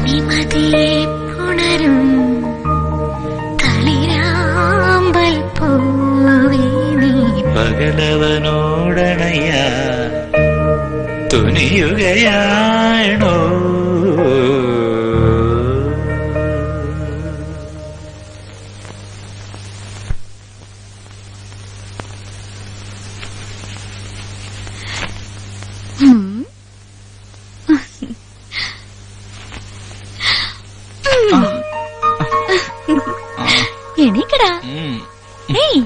മതിമതിയെ പുണരും കളിരാമ്പൽ പൂവേ നീ പകലവനോടണയ തുനിയുകയാണോ എണീക്കടാ. ഏയ്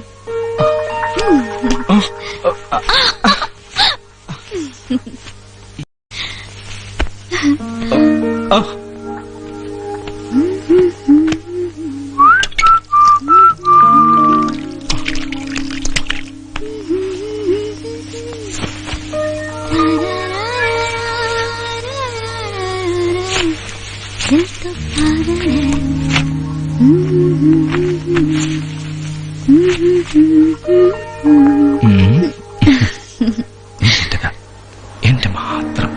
എന്റെ മാത്രം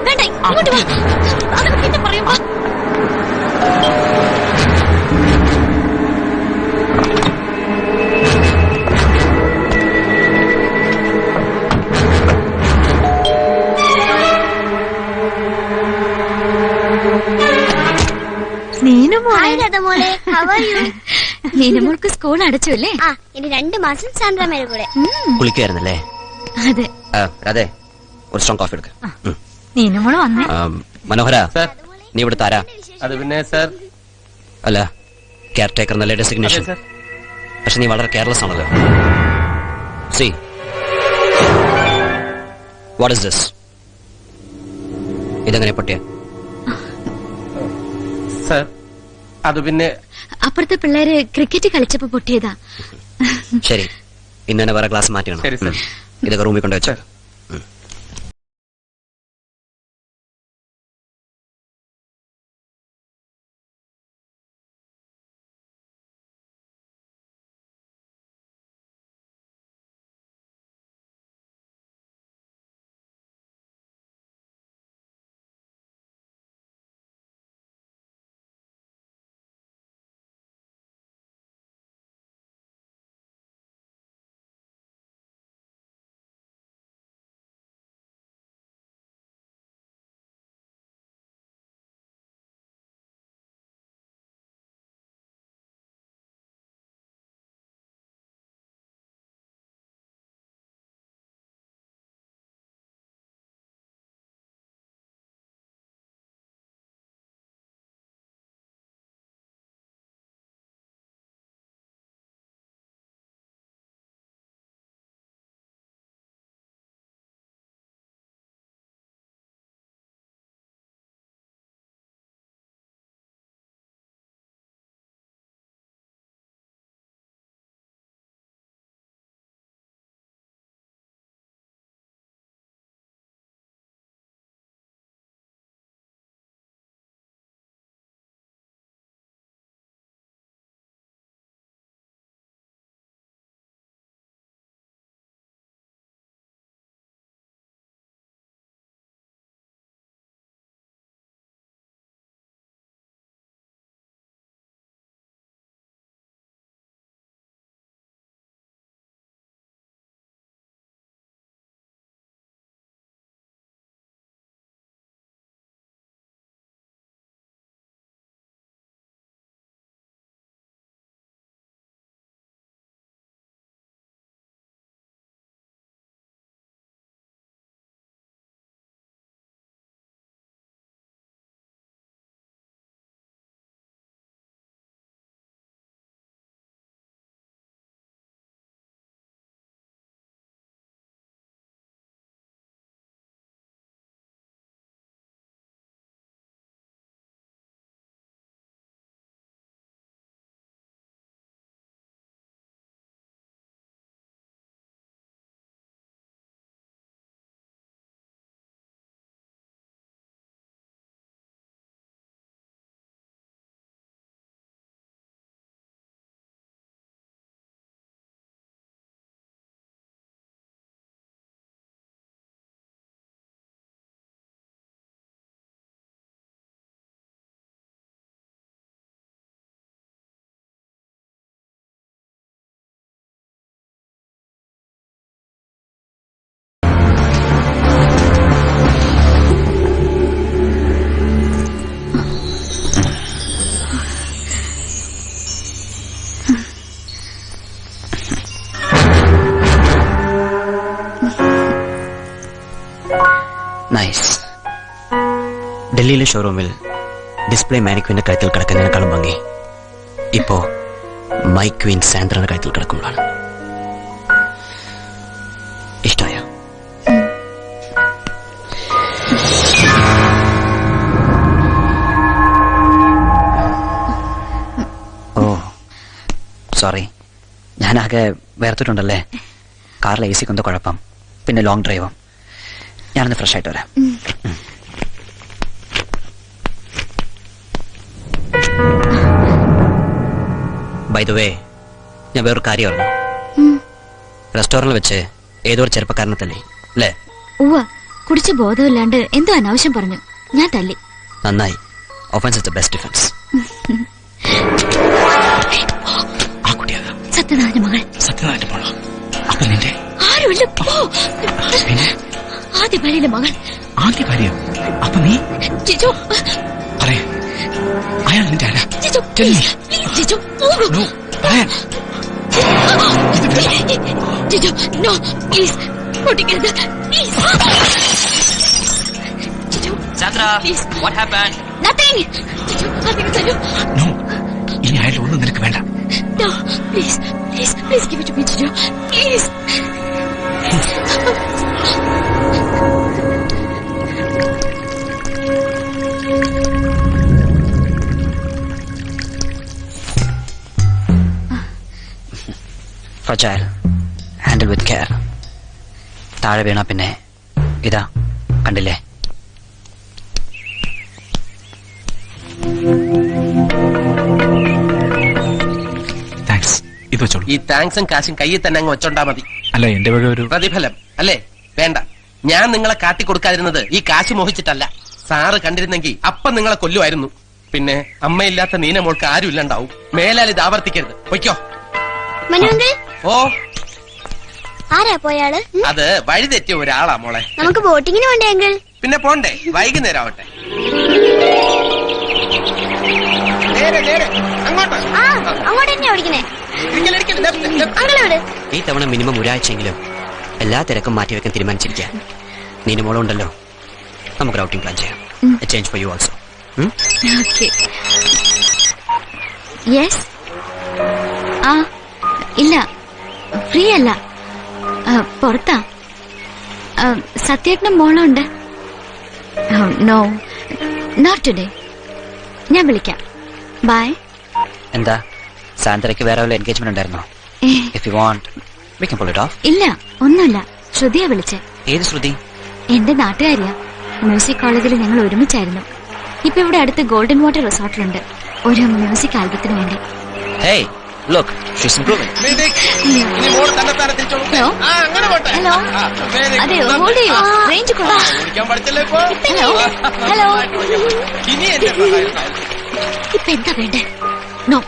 വേണ്ട, ഇങ്ങോട്ട് വാ. അതൊക്കെ പിന്നെ പറയും. വാ. നീനമോൾക്ക് സ്കൂൾ അടച്ചു അല്ലേ? ഇനി 2 മാസം സാൻഡ്രാമേരെ കൂടെ കുളിക്കായിരുന്നല്ലേ? അതെ. അതെ, ഒരു സ്ട്രോങ് കോഫി എടുക്ക. നീനമോള് വന്നേ. മനോഹര, നീ ഇവിടെ താരാ? അത് പിന്നെ സർ, അല്ല കെയർ ടേക്കർ എന്നല്ലേ ഡെസിഗ്നേഷൻ. പക്ഷെ നീ വളരെ കെയർലെസ് ആണല്ലോ. See what is this? ഇതെങ്ങനെ പൊട്ടിയ? സർ അത് പിന്നെ അപ്പുറത്തെ പിള്ളേര് ക്രിക്കറ്റ് കളിച്ചപ്പോ പൊട്ടിയതാ. ശരി, ഇന്ന് തന്നെ വേറെ ക്ലാസ് മാറ്റണം. ഇതൊക്കെ റൂമിൽ കൊണ്ടുവച്ചോ. ഡൽഹിയിലെ ഷോറൂമിൽ ഡിസ്പ്ലേ മാനിക്വിന്റെ കഴുത്തിൽ കിടക്കുന്നതിനേക്കാളും ഭംഗി ഇപ്പോ മൈ ക്വീൻ സാന്ദ്രയുടെ കഴുത്തിൽ കിടക്കുമ്പോഴാണ്. ഇഷ്ടമായ? ഓ സോറി, ഞാനാകെ വേർത്തിട്ടുണ്ടല്ലേ. കാറിലെ AC കൊന്തോ കുഴപ്പം, പിന്നെ ലോങ് ഡ്രൈവും. ഞാനൊന്ന് ഫ്രഷ് ആയിട്ട് വരാം. ബൈ ദ വേ, ഞാൻ വേറൊരു കാര്യം പറഞ്ഞു. റെസ്റ്റോറന്റിൽ വെച്ച് ഏതോ ഒരു ചെറുപ്പക്കാരനെ തല്ലി അല്ലേ? ഉവ്വ, കുടിച്ച് ബോധമില്ലാണ്ട് എന്തോ അനാവശ്യം പറഞ്ഞു. ഞാൻ തല്ലി. നന്നായി. Offence is the best defence. ആ കുട്ടിയാകാം സത്യനാഥന്റെ മകൾ. സത്യനാഥന്റെ മോളോ? അപ്പൊ നിന്റെ ആരുമല്ല. പിന്നെ ആദ്യ ഭാര്യയിലെ മകൾ. ആദ്യ ഭാര്യ? അപ്പൊ നീ ജിജു, പറയാ, അയാൾ നിന്റെ ആരാ? Jiju, Tell me. please, Jiju, പോകൂ. No, പറയാൻ. Jiju, no, please, പൊട്ടിക്കരുത്, please. Jiju, Sandra, please. what happened? Nothing. Jiju, അതിന് തരൂ. No, ഇനി അയാൾ ഒന്നും നിനക്ക് വേണ്ട. No, please, please, please give it to me, Jiju, please. Fragile. Handle with care. താഴെ വീണ പിന്നെ ഇതാ കണ്ടില്ലേ? താങ്ക്സ്. ഇത് വെച്ചോളൂ. ഈ താങ്ക്സും കാശും കയ്യിൽ തന്നെ അങ്ങ് വെച്ചോണ്ടാ മതി. അല്ല, എന്റെ വക ഒരു പ്രതിഫലം അല്ലേ? വേണ്ട. ഞാൻ നിങ്ങളെ കാട്ടിക്കൊടുക്കാതിരുന്നത് ഈ കാശ് മോഹിച്ചിട്ടല്ല. സാറ് കണ്ടിരുന്നെങ്കിൽ അപ്പം നിങ്ങളെ കൊല്ലുമായിരുന്നു. പിന്നെ അമ്മയില്ലാത്ത നീന മോൾക്ക് ആരും ഇല്ലണ്ടാവും. മേലാൽ ഇത് ആവർത്തിക്കരുത്. പൊയ്ക്കോ. മനുവെങ്കിൽ ഓ, ആരാ പോയാള്? അത് വഴിതെറ്റിയ ഒരാളാ മോളെ. നമുക്ക് ബോട്ടിങ്ങിന് വേണ്ടേ അങ്കിൾ? പിന്നെ പോണ്ടേ? വൈകുന്നേരം ആവട്ടെ. നേരെ നേരെ അങ്ങോട്ട്. ആ, അങ്ങോട്ട് തന്നെയാ ഓടിക്കണേ. ഇരിക്കല്, ഇരിക്കല്. Left, left. അങ്കിൾ എവിടെ? ഈ തവണ മിനിമം ഒരാഴ്ചയെങ്കിലും എല്ലാ തിരക്കും മാറ്റിവെക്കാൻ തീരുമാനിച്ചിരിക്കുക. നീന്റെ മോളുണ്ടല്ലോ, നമുക്ക് ഔട്ടിംഗ് പ്ലാൻ ചെയ്യാം. Change for you also. Okay. Yes. ആ, ഇല്ല, ഫ്രീ അല്ല, പുറത്താ. സത്യേട്ടനും മോളുണ്ട്. No, not today. ഞാൻ വിളിക്കാം. ബൈ. എന്താ, സാന്ദ്രയ്ക്ക് വേറെ വല്ല എൻഗേജ്മെന്റ് ഉണ്ടായിരുന്നോ? If you want we can pull it off. ഇല്ല, ഒന്നുമില്ല. ശ്രുതിയാ വിളിച്ചേ. ഏത് ശ്രുതി? എന്റെ നാട്ടുകാരിയാ. മ്യൂസിക് കോളേജിൽ ഞങ്ങൾ ഒരുമിച്ചായിരുന്നു. ഇപ്പൊ ഇവിടെ അടുത്ത് ഗോൾഡൻ വാട്ടർ റിസോർട്ടിലുണ്ട് ഒരു മ്യൂസിക് ആൽബത്തിന് വേണ്ടി. Hey look, she's improving. ഇനി മോള് തന്നെത്താനെ തിരിച്ചോളൂ. ഹലോ. ആ, അങ്ങനെ പോട്ടെ. ഹലോ. ആ, very അതെ, good. ഹോൾഡ് ചെയ്യൂ. റേഞ്ച് കൊള്ളാം. വിളിക്കാൻ പഠിച്ചല്ലേ ഇപ്പൊ? ഹലോ. ഹലോ. ഇനി എന്റെ സഹായം. ഇപ്പൊ എന്താ വേണ്ടേ? No,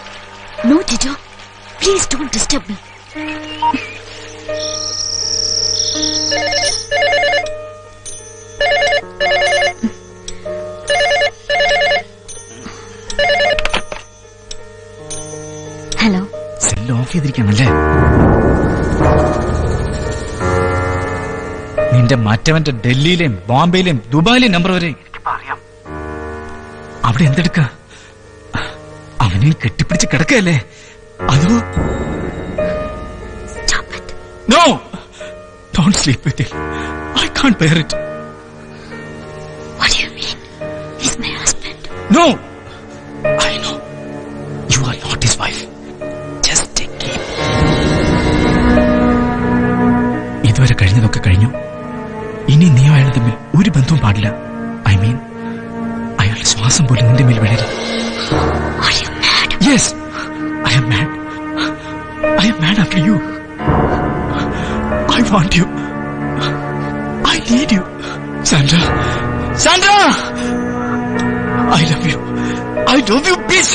no Jijo, please don't disturb me. Hello. Cell off ചെയ്തിരിക്കാണല്ലേ? നിന്റെ മറ്റവന്റെ ഡൽഹിയിലെയും ബോംബെയിലെയും ദുബായിലെയും നമ്പർ വരെ അറിയാം. അവിടെ എന്തെടുക്ക? അവനെ കെട്ടിപ്പിടിച്ച് കിടക്കല്ലേ? അതോ no, don't sleep with him. I can't bear it. What do you mean? He's my husband. No, I know you are not his wife. Just take it. ഇതുവരെ കഴിഞ്ഞതൊക്കെ കഴിഞ്ഞു. ഇനി നീ അയാൾ തമ്മിൽ ഒരു ബന്ധവും പാടില്ല. ഐ മീൻ, അയാളുടെ ശ്വാസം പോലും നിന്റെ മേൽ വീഴരുത്. Are you mad? Yes, I am mad. I am mad after you. I want you. I need you. Sandra! Sandra! I love you. I love you, bitch!